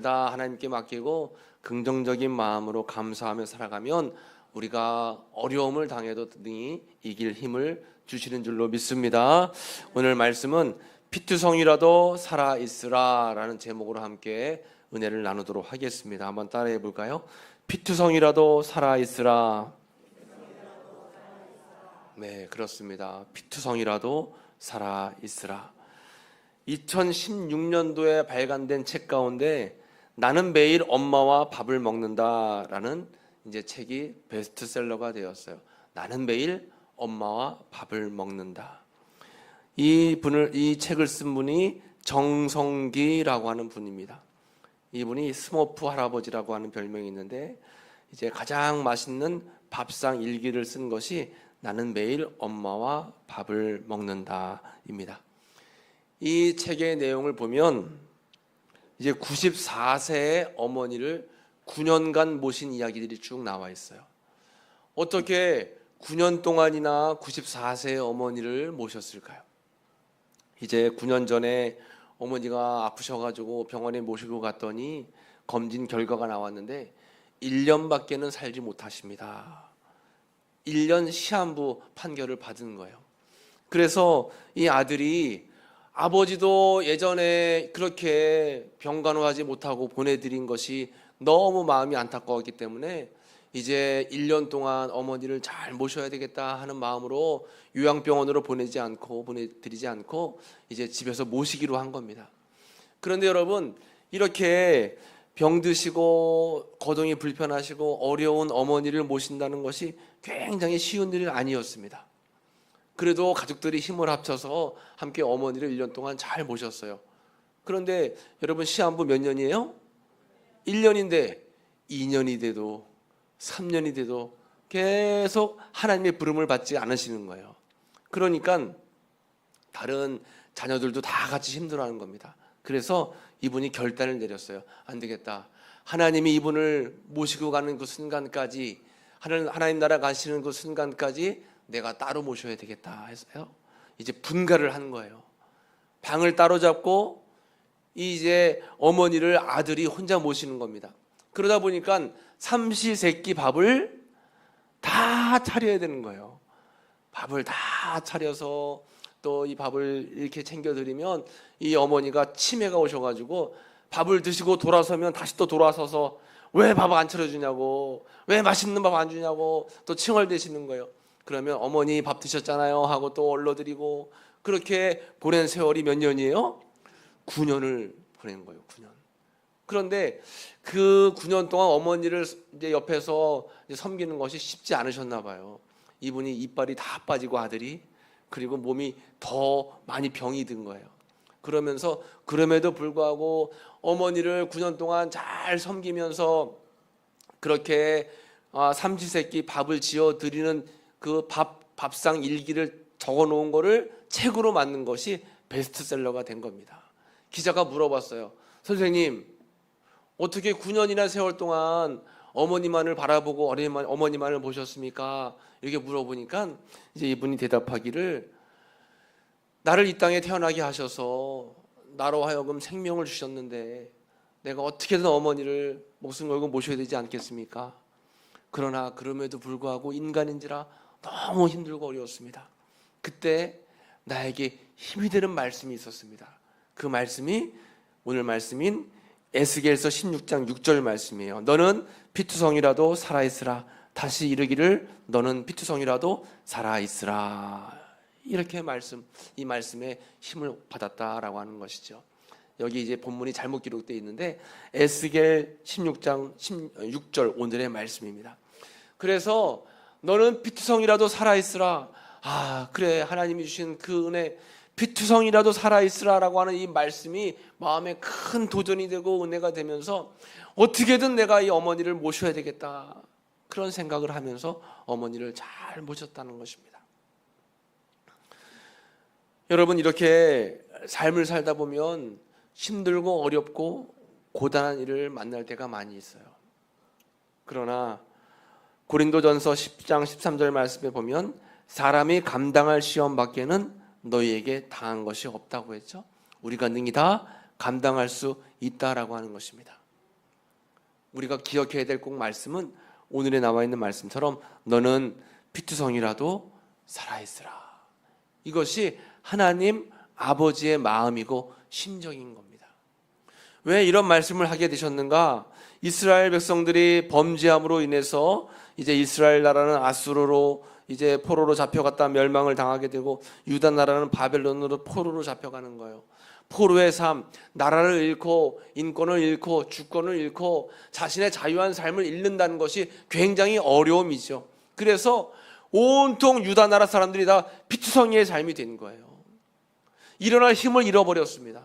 다 하나님께 맡기고 긍정적인 마음으로 감사하며 살아가면 우리가 어려움을 당해도 능히 이길 힘을 주시는 줄로 믿습니다. 오늘 말씀은 피투성이라도 살아있으라 라는 제목으로 함께 은혜를 나누도록 하겠습니다. 한번 따라해 볼까요? 피투성이라도 살아있으라. 네, 그렇습니다. 피투성이라도 살아있으라. 2016년도에 발간된 책 가운데 나는 매일 엄마와 밥을 먹는다라는 이제 책이 베스트셀러가 되었어요. 나는 매일 엄마와 밥을 먹는다. 이 책을 쓴 분이 정성기라고 하는 분입니다. 이분이 스머프 할아버지라고 하는 별명이 있는데 이제 가장 맛있는 밥상 일기를 쓴 것이 나는 매일 엄마와 밥을 먹는다입니다. 이 책의 내용을 보면 이제 94세의 어머니를 9년간 모신 이야기들이 쭉 나와 있어요. 어떻게 9년 동안이나 94세의 어머니를 모셨을까요? 이제 9년 전에 어머니가 아프셔가지고 병원에 모시고 갔더니 검진 결과가 나왔는데 1년밖에는 살지 못하십니다. 1년 시한부 판결을 받은 거예요. 그래서 이 아들이 아버지도 예전에 그렇게 병간호하지 못하고 보내드린 것이 너무 마음이 안타까웠기 때문에 이제 1년 동안 어머니를 잘 모셔야 되겠다 하는 마음으로 요양병원으로 보내드리지 않고 이제 집에서 모시기로 한 겁니다. 그런데 여러분, 이렇게 병드시고 거동이 불편하시고 어려운 어머니를 모신다는 것이 굉장히 쉬운 일이 아니었습니다. 그래도 가족들이 힘을 합쳐서 함께 어머니를 1년 동안 잘 모셨어요. 그런데 여러분, 시한부 몇 년이에요? 1년인데 2년이 돼도 3년이 돼도 계속 하나님의 부름을 받지 않으시는 거예요. 그러니까 다른 자녀들도 다 같이 힘들어하는 겁니다. 그래서 이분이 결단을 내렸어요. 안 되겠다. 하나님이 이분을 모시고 가는 그 순간까지, 하나님 나라 가시는 그 순간까지 내가 따로 모셔야 되겠다 해서요. 이제 분가를 한 거예요. 방을 따로 잡고 이제 어머니를 아들이 혼자 모시는 겁니다. 그러다 보니까 삼시세끼 밥을 다 차려야 되는 거예요. 밥을 다 차려서 또 이 밥을 이렇게 챙겨드리면 이 어머니가 치매가 오셔가지고 밥을 드시고 돌아서면 다시 또 돌아서서 왜 밥 안 차려주냐고, 왜 맛있는 밥 안 주냐고 또 칭얼대시는 거예요. 그러면 어머니 밥 드셨잖아요 하고 또 얼러드리고, 그렇게 보낸 세월이 몇 년이에요? 9년을 보낸 거예요. 9년. 그런데 그 9년 동안 어머니를 이제 옆에서 이제 섬기는 것이 쉽지 않으셨나 봐요. 이분이 이빨이 다 빠지고 아들이, 그리고 몸이 더 많이 병이 든 거예요. 그러면서 그럼에도 불구하고 어머니를 9년 동안 잘 섬기면서 그렇게 삼시세끼 밥을 지어 드리는 그 밥상 일기를 적어 놓은 거를 책으로 만든 것이 베스트셀러가 된 겁니다. 기자가 물어봤어요. 선생님, 어떻게 9년이나 세월 동안 어머니만을 바라보고 어머니만을 보셨습니까? 이렇게 물어보니까 이제 이분이 대답하기를, 나를 이 땅에 태어나게 하셔서 나로 하여금 생명을 주셨는데 내가 어떻게든 어머니를 목숨 걸고 모셔야 되지 않겠습니까? 그러나 그럼에도 불구하고 인간인지라 너무 힘들고 어려웠습니다. 그때 나에게 힘이 되는 말씀이 있었습니다. 그 말씀이 오늘 말씀인 에스겔서 16장 6절 말씀이에요. 너는 피투성이라도 살아있으라. 다시 이르기를 너는 피투성이라도 살아있으라. 이렇게 이 말씀에 힘을 받았다라고 하는 것이죠. 여기 이제 본문이 잘못 기록되어 있는데 에스겔 16장 6절 오늘의 말씀입니다. 그래서 너는 피투성이라도 살아있으라. 그래, 하나님이 주신 그 은혜, 피투성이라도 살아있으라라고 하는 이 말씀이 마음에 큰 도전이 되고 은혜가 되면서 어떻게든 내가 이 어머니를 모셔야 되겠다, 그런 생각을 하면서 어머니를 잘 모셨다는 것입니다. 여러분, 이렇게 삶을 살다 보면 힘들고 어렵고 고단한 일을 만날 때가 많이 있어요. 그러나 고린도전서 10장 13절 말씀에 보면 사람이 감당할 시험 밖에는 너희에게 당한 것이 없다고 했죠. 우리가 능히 다 감당할 수 있다라고 하는 것입니다. 우리가 기억해야 될 꼭 말씀은 오늘에 나와 있는 말씀처럼 너는 피투성이라도 살아있으라. 이것이 하나님 아버지의 마음이고 심정인 겁니다. 왜 이런 말씀을 하게 되셨는가? 이스라엘 백성들이 범죄함으로 인해서 이제 이스라엘 나라는 아수르로 이제 포로로 잡혀갔다 멸망을 당하게 되고 유다 나라는 바벨론으로 포로로 잡혀가는 거예요. 포로의 삶, 나라를 잃고 인권을 잃고 주권을 잃고 자신의 자유한 삶을 잃는다는 것이 굉장히 어려움이죠. 그래서 온통 유다 나라 사람들이 다 피투성이의 삶이 된 거예요. 일어날 힘을 잃어버렸습니다.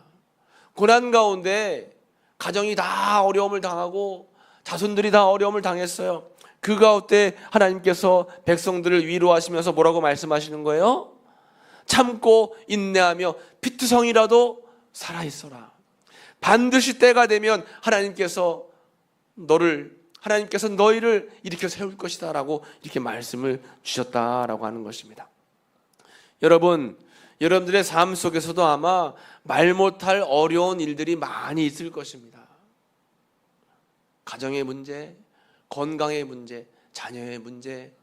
고난 가운데 가정이 다 어려움을 당하고 자손들이 다 어려움을 당했어요. 그 가운데 하나님께서 백성들을 위로하시면서 뭐라고 말씀하시는 거예요? 참고 인내하며 피투성이라도 살아있어라. 반드시 때가 되면 하나님께서 너희를 일으켜 세울 것이다 라고 이렇게 말씀을 주셨다라고 하는 것입니다. 여러분들의 삶 속에서도 아마 말 못할 어려운 일들이 많이 있을 것입니다. 가정의 문제, 건강의 문제, 자녀의 문제,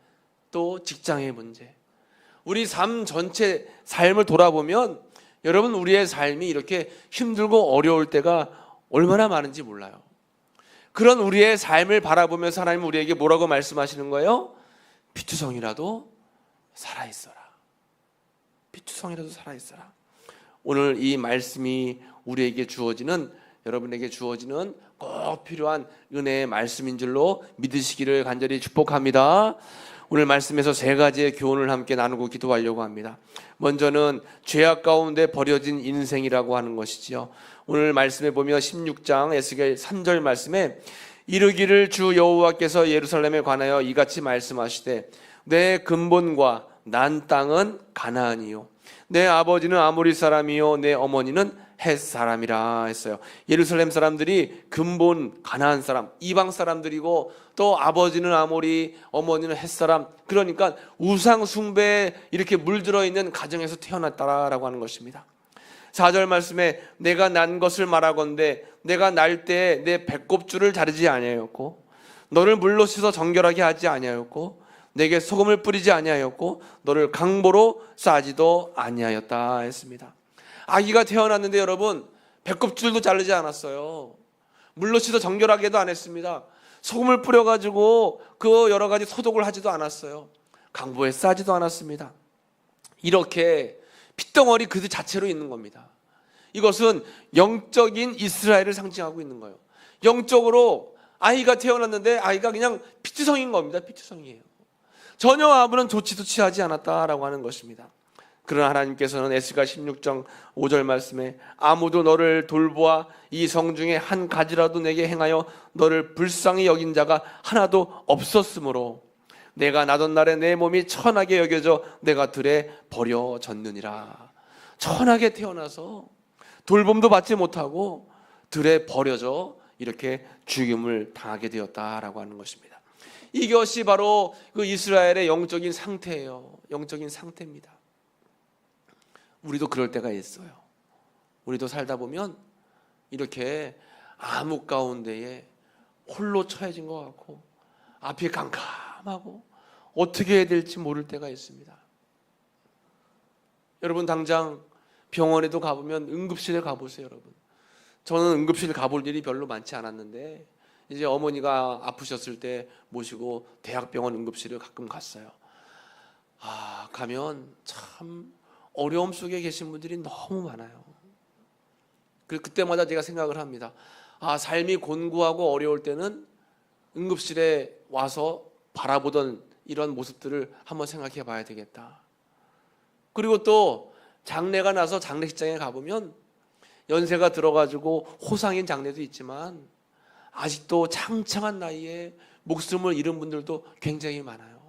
또 직장의 문제. 우리 삶 전체 삶을 돌아보면 여러분 우리의 삶이 이렇게 힘들고 어려울 때가 얼마나 많은지 몰라요. 그런 우리의 삶을 바라보면서 하나님은 우리에게 뭐라고 말씀하시는 거예요? 피투성이라도 살아있어라. 피투성이라도 살아있어라. 오늘 이 말씀이 여러분에게 주어지는 꼭 필요한 은혜의 말씀인 줄로 믿으시기를 간절히 축복합니다. 오늘 말씀에서 세 가지의 교훈을 함께 나누고 기도하려고 합니다. 먼저는 죄악 가운데 버려진 인생이라고 하는 것이지요. 오늘 말씀에 보면 16장 에스겔 3절 말씀에 이르기를 주 여호와께서 예루살렘에 관하여 이같이 말씀하시되 내 근본과 난 땅은 가나안이요 내 아버지는 아모리 사람이요 내 어머니는 헷 사람이라 했어요. 예루살렘 사람들이 근본 가나안 사람, 이방 사람들이고 또 아버지는 아모리, 어머니는 헷 사람. 그러니까 우상 숭배에 이렇게 물들어 있는 가정에서 태어났다라고 하는 것입니다. 4절 말씀에 내가 난 것을 말하건대 내가 날 때에 내 배꼽줄을 자르지 아니하였고 너를 물로 씻어 정결하게 하지 아니하였고 내게 소금을 뿌리지 아니하였고 너를 강보로 싸지도 아니하였다 했습니다. 아기가 태어났는데 여러분 배꼽줄도 자르지 않았어요. 물로 씻어 정결하게도 안 했습니다. 소금을 뿌려가지고 그 여러 가지 소독을 하지도 않았어요. 강보에 싸지도 않았습니다. 이렇게 핏덩어리 그 자체로 있는 겁니다. 이것은 영적인 이스라엘을 상징하고 있는 거예요. 영적으로 아이가 태어났는데 아이가 그냥 피투성인 겁니다. 피투성이에요. 전혀 아무런 조치도 취하지 않았다라고 하는 것입니다. 그러나 하나님께서는 에스겔 16장 5절 말씀에 아무도 너를 돌보아 이 성 중에 한 가지라도 내게 행하여 너를 불쌍히 여긴 자가 하나도 없었으므로 내가 나던 날에 내 몸이 천하게 여겨져 내가 들에 버려졌느니라. 천하게 태어나서 돌봄도 받지 못하고 들에 버려져 이렇게 죽임을 당하게 되었다라고 하는 것입니다. 이것이 바로 그 이스라엘의 영적인 상태예요. 영적인 상태입니다. 우리도 그럴 때가 있어요. 우리도 살다 보면 이렇게 암흑 가운데에 홀로 처해진 것 같고 앞이 깜깜하고 어떻게 해야 될지 모를 때가 있습니다. 여러분 당장 병원에도 가보면 응급실에 가보세요. 여러분 저는 응급실 가볼 일이 별로 많지 않았는데 이제 어머니가 아프셨을 때 모시고 대학병원 응급실을 가끔 갔어요. 가면 참 어려움 속에 계신 분들이 너무 많아요. 그때마다 제가 생각을 합니다. 삶이 곤고하고 어려울 때는 응급실에 와서 바라보던 이런 모습들을 한번 생각해 봐야 되겠다. 그리고 또 장례가 나서 장례식장에 가보면 연세가 들어가지고 호상인 장례도 있지만 아직도 창창한 나이에 목숨을 잃은 분들도 굉장히 많아요.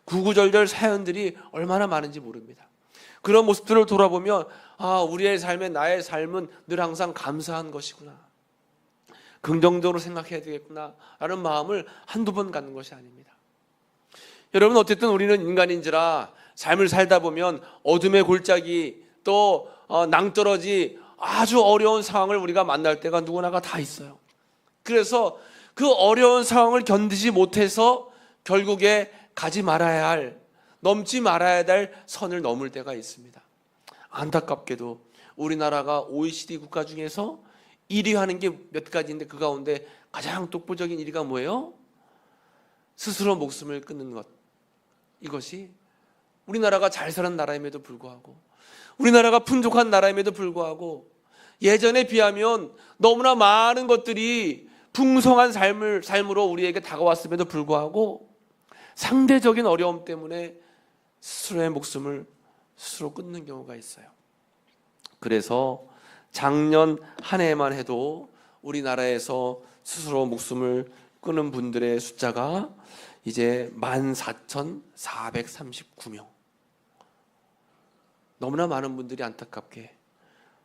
구구절절 사연들이 얼마나 많은지 모릅니다. 그런 모습들을 돌아보면 우리의 삶에 나의 삶은 늘 항상 감사한 것이구나, 긍정적으로 생각해야 되겠구나 라는 마음을 한두 번 갖는 것이 아닙니다. 여러분 어쨌든 우리는 인간인지라 삶을 살다 보면 어둠의 골짜기 또 낭떠러지 아주 어려운 상황을 우리가 만날 때가 누구나가 다 있어요. 그래서 그 어려운 상황을 견디지 못해서 결국에 가지 말아야 할, 넘지 말아야 할 선을 넘을 때가 있습니다. 안타깝게도 우리나라가 OECD 국가 중에서 1위 하는 게 몇 가지인데 그 가운데 가장 독보적인 1위가 뭐예요? 스스로 목숨을 끊는 것. 이것이 우리나라가 잘 사는 나라임에도 불구하고, 우리나라가 풍족한 나라임에도 불구하고, 예전에 비하면 너무나 많은 것들이 풍성한 삶으로 우리에게 다가왔음에도 불구하고 상대적인 어려움 때문에 스스로의 목숨을 스스로 끊는 경우가 있어요. 그래서 작년 한 해만 해도 우리나라에서 스스로 목숨을 끊은 분들의 숫자가 이제 14,439명. 너무나 많은 분들이 안타깝게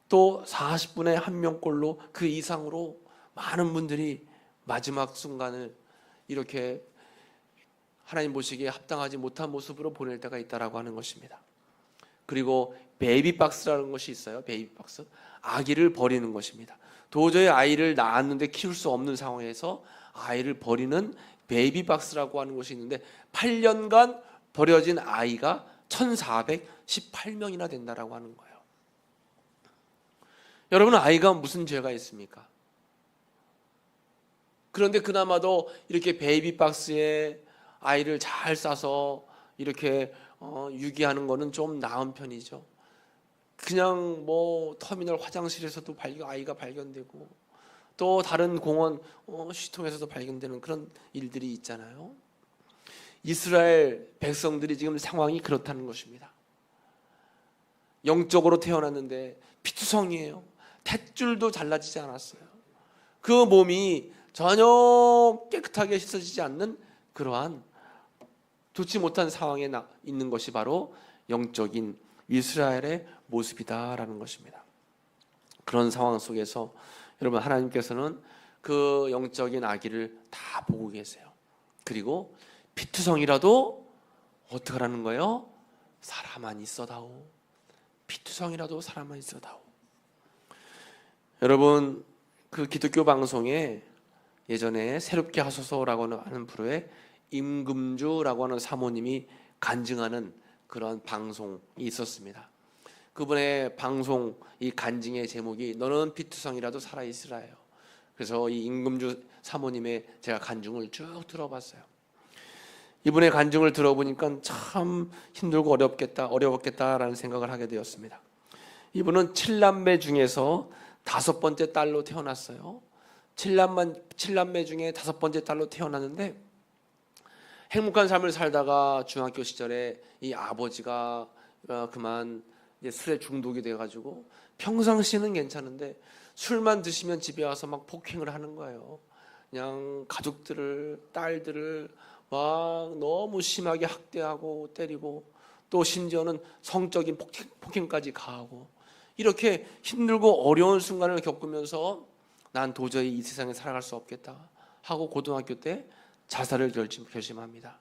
또 40분의 1명꼴로 그 이상으로 많은 분들이 마지막 순간을 이렇게 하나님 보시기에 합당하지 못한 모습으로 보낼 때가 있다라고 하는 것입니다. 그리고 베이비박스라는 것이 있어요. 베이비박스. 아기를 버리는 것입니다. 도저히 아이를 낳았는데 키울 수 없는 상황에서 아이를 버리는 베이비박스라고 하는 것이 있는데 8년간 버려진 아이가 1,418명이나 된다라고 하는 거예요. 여러분, 아이가 무슨 죄가 있습니까? 그런데 그나마도 이렇게 베이비박스에 아이를 잘 싸서 이렇게 유기하는 거는 좀 나은 편이죠. 그냥 뭐 터미널 화장실에서도 아이가 발견되고 또 다른 공원 쉬통에서도 발견되는 그런 일들이 있잖아요. 이스라엘 백성들이 지금 상황이 그렇다는 것입니다. 영적으로 태어났는데 피투성이에요. 탯줄도 잘라지지 않았어요. 그 몸이 전혀 깨끗하게 씻어지지 않는 그러한 좋지 못한 상황에 있는 것이 바로 영적인 이스라엘의 모습이다라는 것입니다. 그런 상황 속에서 여러분, 하나님께서는 그 영적인 아기를 다 보고 계세요. 그리고 피투성이라도 어떻게 하라는 거예요? 살아만 있어다오. 피투성이라도 살아만 있어다오. 여러분, 그 기독교 방송에 예전에 새롭게 하소서라고 하는 프로에 임금주라고 하는 사모님이 간증하는 그런 방송이 있었습니다. 그분의 방송 이 간증의 제목이 너는 피투성이라도 살아있으라예요. 그래서 이 임금주 사모님의 제가 간증을 쭉 들어봤어요. 이분의 간증을 들어보니까 참 힘들고 어려웠겠다라는 생각을 하게 되었습니다. 이분은 7남매 중에서 5번째 딸로 태어났어요. 7남매 중에 5번째 딸로 태어났는데 행복한 삶을 살다가 중학교 시절에 이 아버지가 그만 이제 술에 중독이 돼가지고 평상시는 괜찮은데 술만 드시면 집에 와서 막 폭행을 하는 거예요. 그냥 가족들을, 딸들을 막 너무 심하게 학대하고 때리고 또 심지어는 성적인 폭행까지 가하고 이렇게 힘들고 어려운 순간을 겪으면서 난 도저히 이 세상에 살아갈 수 없겠다 하고 고등학교 때 자살을 결심합니다.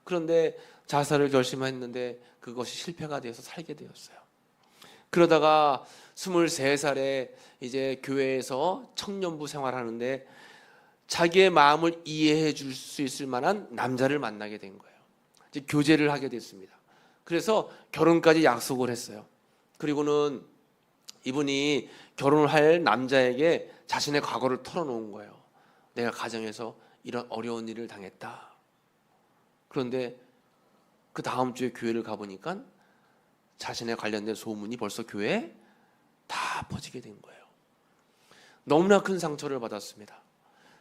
그런데 자살을 결심했는데 그것이 실패가 되어서 살게 되었어요. 그러다가 23살에 이제 교회에서 청년부 생활하는데 자기의 마음을 이해해 줄 수 있을 만한 남자를 만나게 된 거예요. 이제 교제를 하게 됐습니다. 그래서 결혼까지 약속을 했어요. 그리고는 이분이 결혼을 할 남자에게 자신의 과거를 털어놓은 거예요. 내가 가정에서 이런 어려운 일을 당했다. 그런데 그 다음 주에 교회를 가보니까 자신에 관련된 소문이 벌써 교회에 다 퍼지게 된 거예요. 너무나 큰 상처를 받았습니다.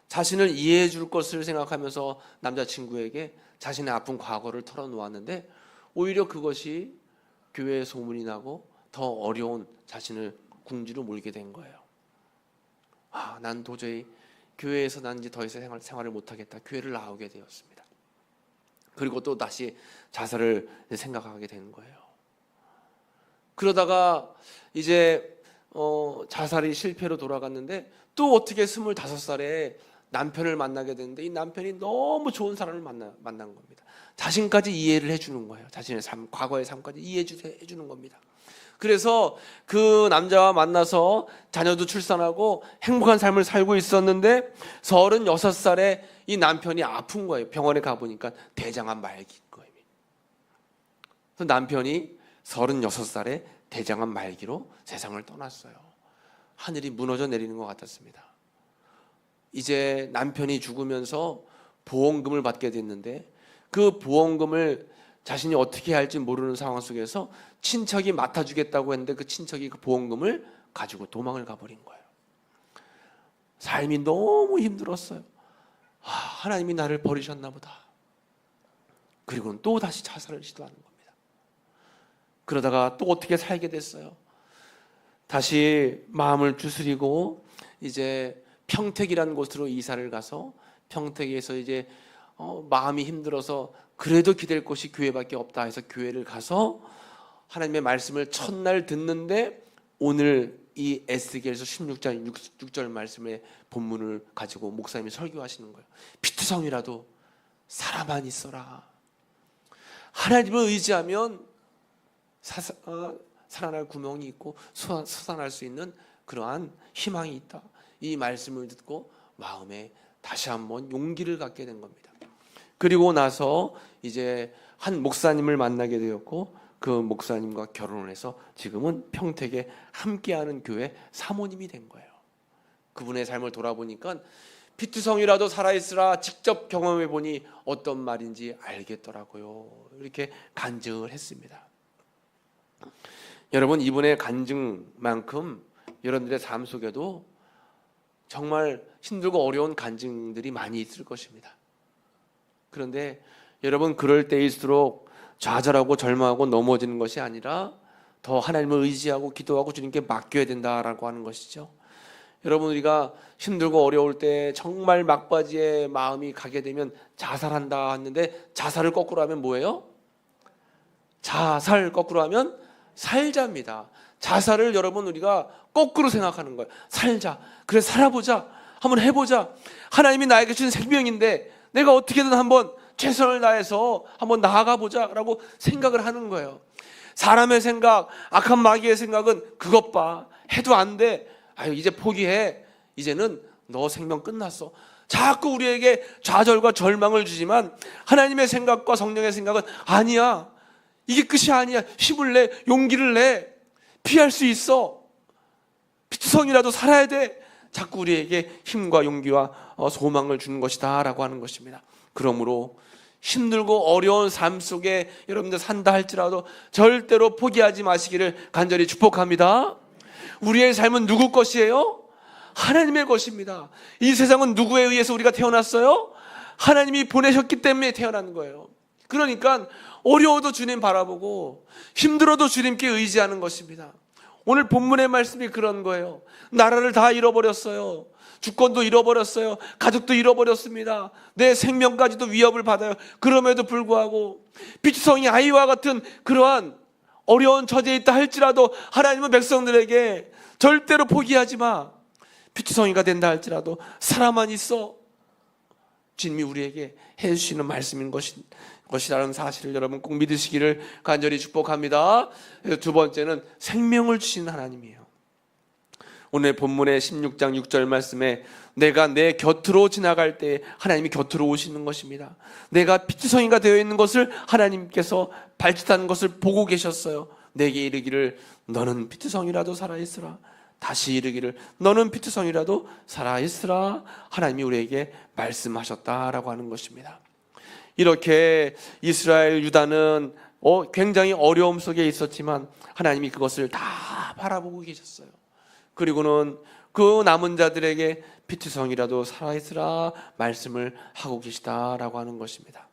자신을 이해해 줄 것을 생각하면서 남자친구에게 자신의 아픈 과거를 털어놓았는데 오히려 그것이 교회에 소문이 나고 더 어려운 자신을 궁지로 몰게 된 거예요. 난 도저히 교회에서 난 이제 더 이상 생활을 못하겠다. 교회를 나오게 되었습니다. 그리고 또 다시 자살을 생각하게 되는 거예요. 그러다가 이제 자살이 실패로 돌아갔는데 또 어떻게 25살에 남편을 만나게 되는데 이 남편이 너무 좋은 사람을 만난 겁니다. 자신까지 이해를 해주는 거예요. 자신의 삶, 과거의 삶까지 이해해 주는 겁니다. 그래서 그 남자와 만나서 자녀도 출산하고 행복한 삶을 살고 있었는데 36살에 이 남편이 아픈 거예요. 병원에 가보니까 대장암 말기인 거예요. 그래서 남편이 36살에 대장암 말기로 세상을 떠났어요. 하늘이 무너져 내리는 것 같았습니다. 이제 남편이 죽으면서 보험금을 받게 됐는데 그 보험금을 자신이 어떻게 해야 할지 모르는 상황 속에서 친척이 맡아주겠다고 했는데 그 친척이 그 보험금을 가지고 도망을 가버린 거예요. 삶이 너무 힘들었어요. 하나님이 나를 버리셨나 보다. 그리고는 또 다시 자살을 시도하는 겁니다. 그러다가 또 어떻게 살게 됐어요. 다시 마음을 추스리고 이제 평택이라는 곳으로 이사를 가서 평택에서 이제 마음이 힘들어서 그래도 기댈 곳이 교회밖에 없다 해서 교회를 가서 하나님의 말씀을 첫날 듣는데 오늘 이 에스겔서 16장 6절 말씀의 본문을 가지고 목사님이 설교하시는 거예요. 피투성이라도 살아만 있어라. 하나님을 의지하면 살아날 구멍이 있고 솟아날 수 있는 그러한 희망이 있다. 이 말씀을 듣고 마음에 다시 한번 용기를 갖게 된 겁니다. 그리고 나서 이제 한 목사님을 만나게 되었고 그 목사님과 결혼을 해서 지금은 평택에 함께하는 교회 사모님이 된 거예요. 그분의 삶을 돌아보니까 피투성이라도 살아있으라 직접 경험해 보니 어떤 말인지 알겠더라고요. 이렇게 간증을 했습니다. 여러분, 이분의 간증만큼 여러분들의 삶 속에도 정말 힘들고 어려운 간증들이 많이 있을 것입니다. 그런데 여러분, 그럴 때일수록 좌절하고 절망하고 넘어지는 것이 아니라 더 하나님을 의지하고 기도하고 주님께 맡겨야 된다라고 하는 것이죠. 여러분, 우리가 힘들고 어려울 때 정말 막바지에 마음이 가게 되면 자살한다 했는데 자살을 거꾸로 하면 뭐예요? 자살 거꾸로 하면 살자입니다. 자살을 여러분 우리가 거꾸로 생각하는 거예요. 살자. 그래 살아보자. 한번 해보자. 하나님이 나에게 주신 생명인데 내가 어떻게든 한번 최선을 다해서 한번 나아가보자 라고 생각을 하는 거예요. 사람의 생각, 악한 마귀의 생각은 그것 봐. 해도 안 돼. 아유, 이제 포기해. 이제는 너 생명 끝났어. 자꾸 우리에게 좌절과 절망을 주지만 하나님의 생각과 성령의 생각은 아니야. 이게 끝이 아니야. 힘을 내. 용기를 내. 피할 수 있어. 피투성이라도 살아야 돼. 자꾸 우리에게 힘과 용기와 소망을 주는 것이다 라고 하는 것입니다. 그러므로 힘들고 어려운 삶 속에 여러분들 산다 할지라도 절대로 포기하지 마시기를 간절히 축복합니다. 우리의 삶은 누구 것이에요? 하나님의 것입니다. 이 세상은 누구에 의해서 우리가 태어났어요? 하나님이 보내셨기 때문에 태어난 거예요. 그러니까 어려워도 주님 바라보고 힘들어도 주님께 의지하는 것입니다. 오늘 본문의 말씀이 그런 거예요. 나라를 다 잃어버렸어요. 주권도 잃어버렸어요. 가족도 잃어버렸습니다. 내 생명까지도 위협을 받아요. 그럼에도 불구하고 피투성이 아이와 같은 그러한 어려운 처지에 있다 할지라도 하나님은 백성들에게 절대로 포기하지 마. 피투성이가 된다 할지라도 살아만 있어. 주님이 우리에게 해주시는 말씀인 것이라는 사실을 여러분 꼭 믿으시기를 간절히 축복합니다. 두 번째는 생명을 주신 하나님이에요. 오늘 본문의 16장 6절 말씀에 내가 내 곁으로 지나갈 때 하나님이 곁으로 오시는 것입니다. 내가 피투성이가 되어 있는 것을 하나님께서 발짓하는 것을 보고 계셨어요. 내게 이르기를 너는 피투성이라도 살아있으라. 다시 이르기를 너는 피투성이라도 살아있으라. 하나님이 우리에게 말씀하셨다라고 하는 것입니다. 이렇게 이스라엘 유다는 굉장히 어려움 속에 있었지만 하나님이 그것을 다 바라보고 계셨어요. 그리고는 그 남은 자들에게 피투성이라도 살아있으라 말씀을 하고 계시다라고 하는 것입니다.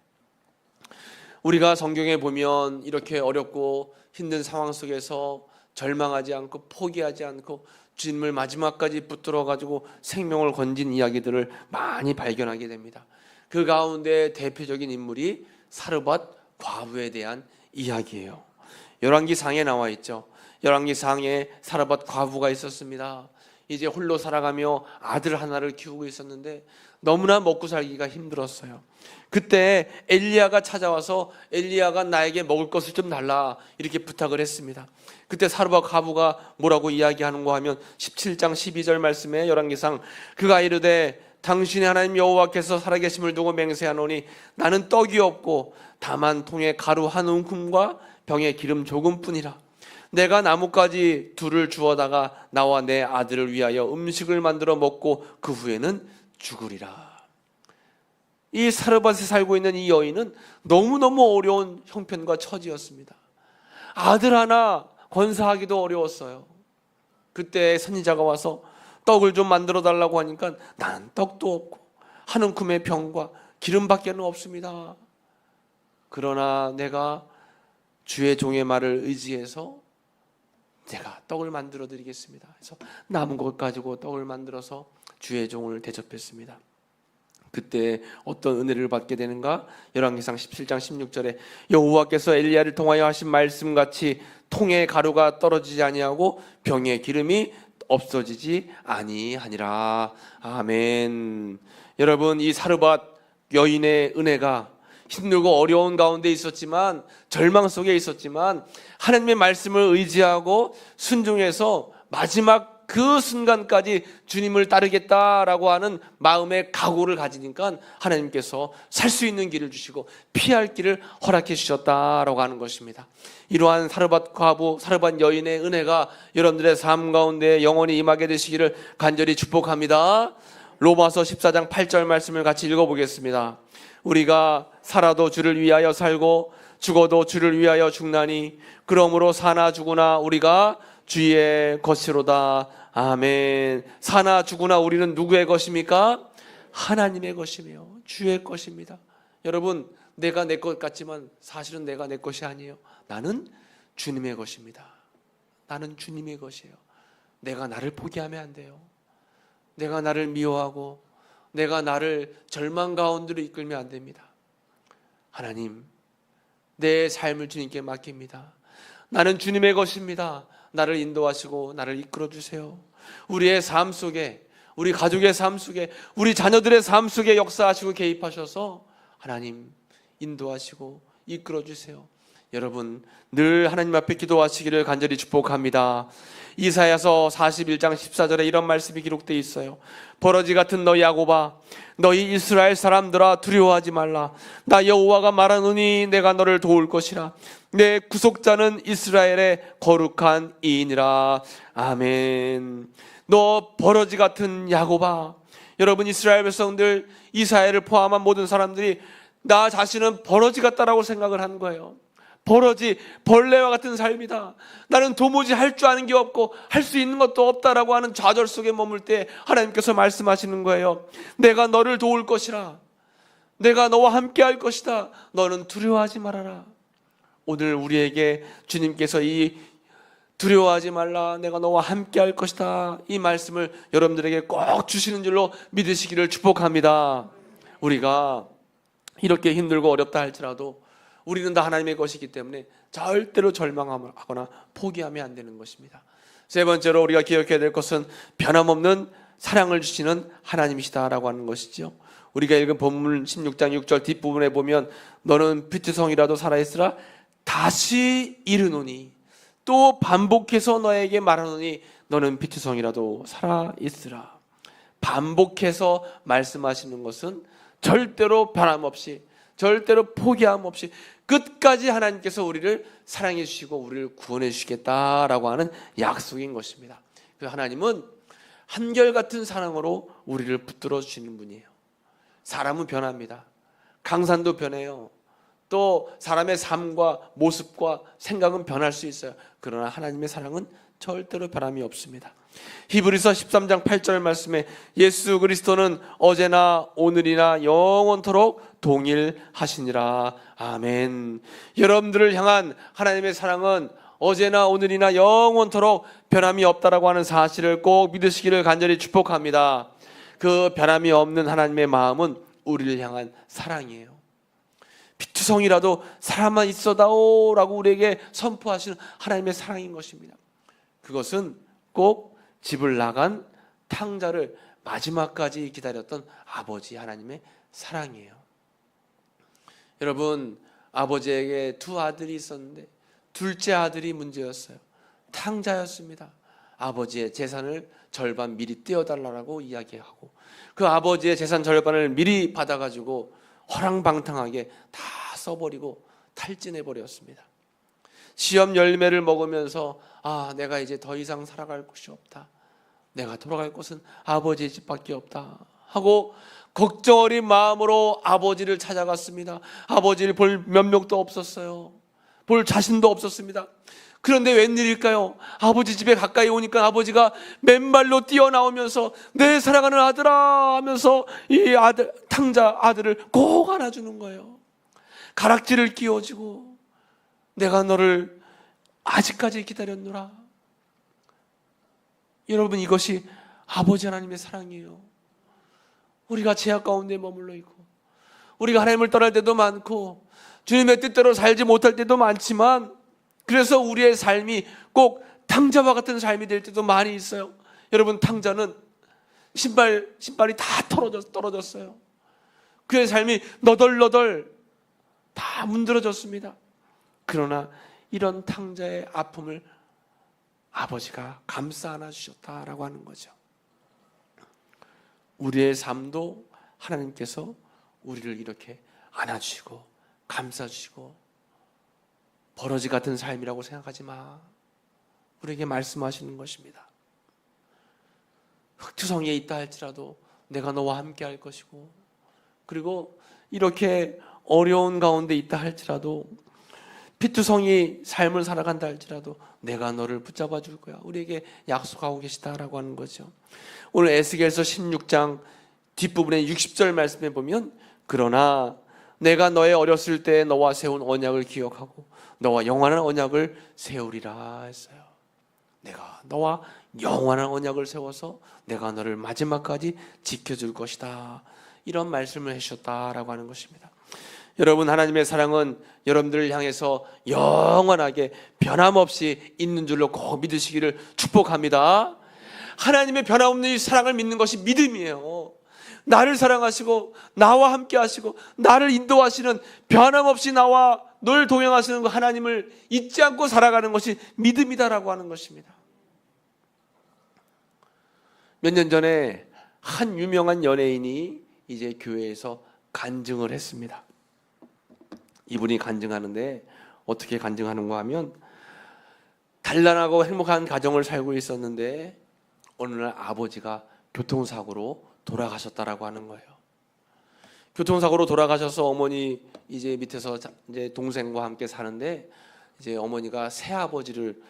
우리가 성경에 보면 이렇게 어렵고 힘든 상황 속에서 절망하지 않고 포기하지 않고 주님을 마지막까지 붙들어 가지고 생명을 건진 이야기들을 많이 발견하게 됩니다. 그 가운데 대표적인 인물이 사르밧 과부에 대한 이야기예요. 열왕기상에 나와 있죠. 열왕기상에 사르밧 과부가 있었습니다. 이제 홀로 살아가며 아들 하나를 키우고 있었는데 너무나 먹고 살기가 힘들었어요. 그때 엘리야가 찾아와서 엘리야가 나에게 먹을 것을 좀 달라 이렇게 부탁을 했습니다. 그때 사르밧 과부가 뭐라고 이야기하는가 하면 17장 12절 말씀에 열왕기상 그가 이르되 당신의 하나님 여호와께서 살아계심을 두고 맹세하노니 나는 떡이 없고 다만 통에 가루 한 움큼과 병에 기름 조금뿐이라. 내가 나뭇가지 둘을 주워다가 나와 내 아들을 위하여 음식을 만들어 먹고 그 후에는 죽으리라. 이 사르밧에 살고 있는 이 여인은 너무너무 어려운 형편과 처지였습니다. 아들 하나 건사하기도 어려웠어요. 그때 선지자가 와서 떡을 좀 만들어 달라고 하니까 난 떡도 없고 한 움큼의 병과 기름밖에는 없습니다. 그러나 내가 주의 종의 말을 의지해서 제가 떡을 만들어 드리겠습니다. 그래서 남은 것 가지고 떡을 만들어서 주의 종을 대접했습니다. 그때 어떤 은혜를 받게 되는가? 열왕기상 17장 16절에 여호와께서 엘리야를 통하여 하신 말씀같이 통에 가루가 떨어지지 아니하고 병에 기름이 없어지지 아니하니라. 아멘. 여러분, 이 사르밧 여인의 은혜가 힘들고 어려운 가운데 있었지만, 절망 속에 있었지만 하나님의 말씀을 의지하고 순종해서 마지막 그 순간까지 주님을 따르겠다라고 하는 마음의 각오를 가지니까 하나님께서 살 수 있는 길을 주시고 피할 길을 허락해 주셨다라고 하는 것입니다. 이러한 사르밧 과부, 사르밧 여인의 은혜가 여러분들의 삶 가운데 영원히 임하게 되시기를 간절히 축복합니다. 로마서 14장 8절 말씀을 같이 읽어보겠습니다. 우리가 살아도 주를 위하여 살고 죽어도 주를 위하여 죽나니 그러므로 사나 죽으나 우리가 주의 것이로다. 아멘. 사나 죽으나 우리는 누구의 것입니까? 하나님의 것이며 주의 것입니다. 여러분, 내가 내 것 같지만 사실은 내가 내 것이 아니에요. 나는 주님의 것입니다. 나는 주님의 것이에요. 내가 나를 포기하면 안 돼요. 내가 나를 미워하고 내가 나를 절망 가운데로 이끌면 안 됩니다. 하나님, 내 삶을 주님께 맡깁니다. 나는 주님의 것입니다. 나를 인도하시고 나를 이끌어 주세요. 우리의 삶 속에, 우리 가족의 삶 속에, 우리 자녀들의 삶 속에 역사하시고 개입하셔서 하나님 인도하시고 이끌어 주세요. 여러분, 늘 하나님 앞에 기도하시기를 간절히 축복합니다. 이사야서 41장 14절에 이런 말씀이 기록되어 있어요. 버러지 같은 너희 야곱아, 너희 이스라엘 사람들아 두려워하지 말라. 나 여호와가 말하노니 내가 너를 도울 것이라. 내 구속자는 이스라엘의 거룩한 이인이라. 아멘. 너 버러지 같은 야곱아. 여러분, 이스라엘 백성들, 이스라엘을 포함한 모든 사람들이 나 자신은 버러지 같다라고 생각을 한 거예요. 버러지, 벌레와 같은 삶이다. 나는 도무지 할 줄 아는 게 없고 할 수 있는 것도 없다라고 하는 좌절 속에 머물 때 하나님께서 말씀하시는 거예요. 내가 너를 도울 것이라. 내가 너와 함께 할 것이다. 너는 두려워하지 말아라. 오늘 우리에게 주님께서 이 두려워하지 말라, 내가 너와 함께 할 것이다, 이 말씀을 여러분들에게 꼭 주시는 줄로 믿으시기를 축복합니다. 우리가 이렇게 힘들고 어렵다 할지라도 우리는 다 하나님의 것이기 때문에 절대로 절망하거나 포기하면 안 되는 것입니다. 세 번째로 우리가 기억해야 될 것은 변함없는 사랑을 주시는 하나님이시다라고 하는 것이죠. 우리가 읽은 본문 16장 6절 뒷부분에 보면 너는 피투성이라도 살아있으라 다시 이르노니 또 반복해서 너에게 말하노니 너는 피투성이라도 살아있으라. 반복해서 말씀하시는 것은 절대로 변함없이, 절대로 포기함 없이 끝까지 하나님께서 우리를 사랑해 주시고 우리를 구원해 주시겠다라고 하는 약속인 것입니다. 그래서 하나님은 한결같은 사랑으로 우리를 붙들어 주시는 분이에요. 사람은 변합니다. 강산도 변해요. 또 사람의 삶과 모습과 생각은 변할 수 있어요. 그러나 하나님의 사랑은 절대로 변함이 없습니다. 히브리서 13장 8절 말씀에 예수 그리스도는 어제나 오늘이나 영원토록 동일하시니라. 아멘. 여러분들을 향한 하나님의 사랑은 어제나 오늘이나 영원토록 변함이 없다라고 하는 사실을 꼭 믿으시기를 간절히 축복합니다. 그 변함이 없는 하나님의 마음은 우리를 향한 사랑이에요. 피투성이라도 사람만 있어다오 라고 우리에게 선포하시는 하나님의 사랑인 것입니다. 그것은 꼭 집을 나간 탕자를 마지막까지 기다렸던 아버지 하나님의 사랑이에요. 여러분, 아버지에게 두 아들이 있었는데 둘째 아들이 문제였어요. 탕자였습니다. 아버지의 재산을 절반 미리 떼어달라고 이야기하고 그 아버지의 재산 절반을 미리 받아가지고 허랑방탕하게 다 써버리고 탈진해버렸습니다. 시험 열매를 먹으면서 내가 이제 더 이상 살아갈 곳이 없다. 내가 돌아갈 곳은 아버지의 집밖에 없다 하고 걱정 어린 마음으로 아버지를 찾아갔습니다. 아버지를 볼 면목도 없었어요. 볼 자신도 없었습니다. 그런데 웬일일까요? 아버지 집에 가까이 오니까 아버지가 맨발로 뛰어나오면서 내 사랑하는 아들아 하면서 이 아들, 탕자 아들을 꼭 안아주는 거예요. 가락지를 끼워주고 내가 너를 아직까지 기다렸노라. 여러분, 이것이 아버지 하나님의 사랑이에요. 우리가 죄악 가운데 머물러 있고 우리가 하나님을 떠날 때도 많고 주님의 뜻대로 살지 못할 때도 많지만 그래서 우리의 삶이 꼭 탕자와 같은 삶이 될 때도 많이 있어요. 여러분, 탕자는 신발이 다 떨어졌어요. 그의 삶이 너덜너덜 다 문드러졌습니다. 그러나 이런 탕자의 아픔을 아버지가 감싸 안아주셨다라고 하는 거죠. 우리의 삶도 하나님께서 우리를 이렇게 안아주시고 감싸주시고 버러지 같은 삶이라고 생각하지 마. 우리에게 말씀하시는 것입니다. 흑투성이에 있다 할지라도 내가 너와 함께 할 것이고 그리고 이렇게 어려운 가운데 있다 할지라도 피투성이 삶을 살아간다 할지라도 내가 너를 붙잡아 줄 거야. 우리에게 약속하고 계시다라고 하는 거죠. 오늘 에스겔서 16장 뒷부분에 60절 말씀에 보면 그러나 내가 너의 어렸을 때 너와 세운 언약을 기억하고 너와 영원한 언약을 세우리라 했어요. 내가 너와 영원한 언약을 세워서 내가 너를 마지막까지 지켜줄 것이다. 이런 말씀을 해주셨다라고 하는 것입니다. 여러분, 하나님의 사랑은 여러분들을 향해서 영원하게 변함없이 있는 줄로 꼭 믿으시기를 축복합니다. 하나님의 변함없는 이 사랑을 믿는 것이 믿음이에요. 나를 사랑하시고 나와 함께 하시고 나를 인도하시는 변함없이 나와 늘 동행하시는 그 하나님을 잊지 않고 살아가는 것이 믿음이다라고 하는 것입니다. 몇 년 전에 한 유명한 연예인이 이제 교회에서 간증을 했습니다. 이분이 간증하는데 어떻게 간증하는가 하면 단란하고 행복한 가정을 살고 있었는데 어느 날 아버지가 교통사고로 돌아가셨다라고 하는 거예요. 교통사고로 돌아가셔서 어머니 이제 밑에서 이제 동생과 함께 사는데 이제 어머니가 새아버지를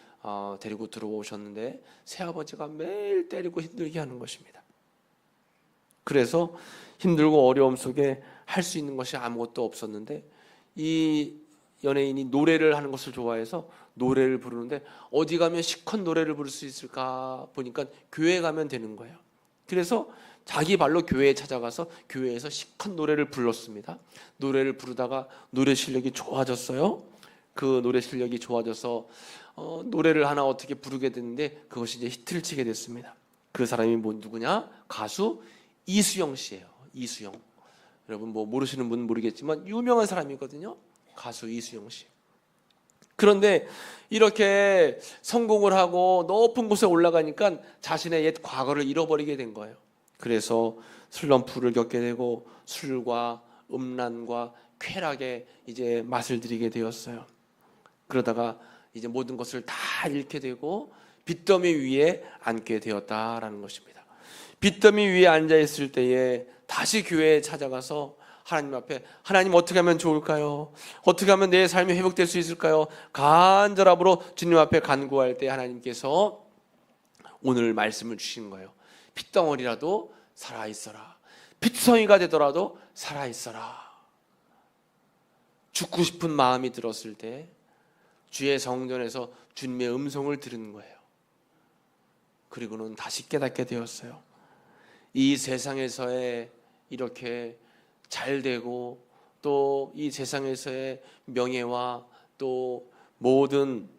데리고 들어오셨는데 새아버지가 매일 때리고 힘들게 하는 것입니다. 그래서 힘들고 어려움 속에 할 수 있는 것이 아무것도 없었는데 이 연예인이 노래를 하는 것을 좋아해서 노래를 부르는데 어디 가면 시컷 노래를 부를 수 있을까 보니까 교회에 가면 되는 거예요. 그래서 자기 발로 교회에 찾아가서 교회에서 시컷 노래를 불렀습니다. 노래를 부르다가 노래 실력이 좋아졌어요. 그 노래 실력이 좋아져서 노래를 하나 어떻게 부르게 됐는데 그것이 이제 히트를 치게 됐습니다. 그 사람이 누구냐? 가수 이수영 씨예요. 이수영. 여러분 뭐 모르시는 분은 모르겠지만 유명한 사람이거든요. 가수 이수영 씨. 그런데 이렇게 성공을 하고 높은 곳에 올라가니까 자신의 옛 과거를 잃어버리게 된 거예요. 그래서 슬럼프를 겪게 되고 술과 음란과 쾌락에 이제 맛을 들이게 되었어요. 그러다가 이제 모든 것을 다 잃게 되고 빚더미 위에 앉게 되었다라는 것입니다. 빚더미 위에 앉아 있을 때에 다시 교회에 찾아가서 하나님 앞에 하나님 어떻게 하면 좋을까요? 어떻게 하면 내 삶이 회복될 수 있을까요? 간절함으로 주님 앞에 간구할 때 하나님께서 오늘 말씀을 주신 거예요. 핏덩어리라도 살아있어라. 핏성이가 되더라도 살아있어라. 죽고 싶은 마음이 들었을 때 주의 성전에서 주님의 음성을 들은 거예요. 그리고는 다시 깨닫게 되었어요. 이 세상에서의 이렇게 잘 되고 또 이 세상에서의 명예와 또 모든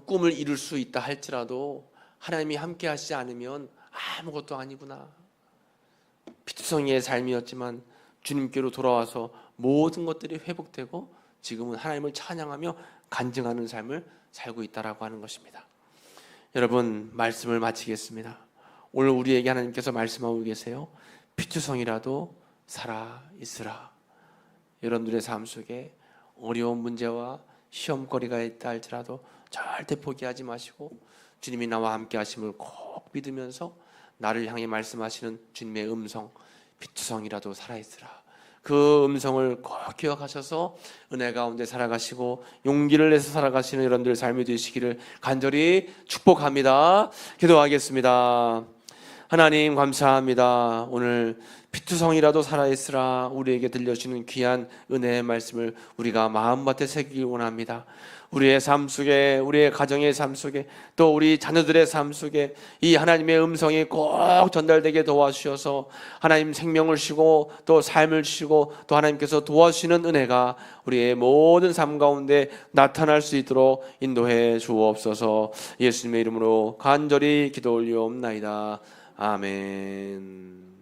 꿈을 이룰 수 있다 할지라도 하나님이 함께 하시지 않으면 아무것도 아니구나. 피투성이의 삶이었지만 주님께로 돌아와서 모든 것들이 회복되고 지금은 하나님을 찬양하며 간증하는 삶을 살고 있다라고 하는 것입니다. 여러분, 말씀을 마치겠습니다. 오늘 우리에게 하나님께서 말씀하고 계세요. 피투성이라도 살아 있으라. 여러분들의 삶 속에 어려운 문제와 시험거리가 있다 할지라도 절대 포기하지 마시고 주님이 나와 함께 하심을 꼭 믿으면서 나를 향해 말씀하시는 주님의 음성, 피투성이라도 살아있으라. 그 음성을 꼭 기억하셔서 은혜 가운데 살아가시고 용기를 내서 살아가시는 여러분들의 삶이 되시기를 간절히 축복합니다. 기도하겠습니다. 하나님 감사합니다. 오늘 피투성이라도 살아있으라 우리에게 들려주시는 귀한 은혜의 말씀을 우리가 마음밭에 새기기 원합니다. 우리의 삶 속에, 우리의 가정의 삶 속에, 또 우리 자녀들의 삶 속에 이 하나님의 음성이 꼭 전달되게 도와주셔서 하나님 생명을 주시고 또 삶을 주시고 또 하나님께서 도와주시는 은혜가 우리의 모든 삶 가운데 나타날 수 있도록 인도해 주옵소서. 예수님의 이름으로 간절히 기도 올리옵나이다. 아멘.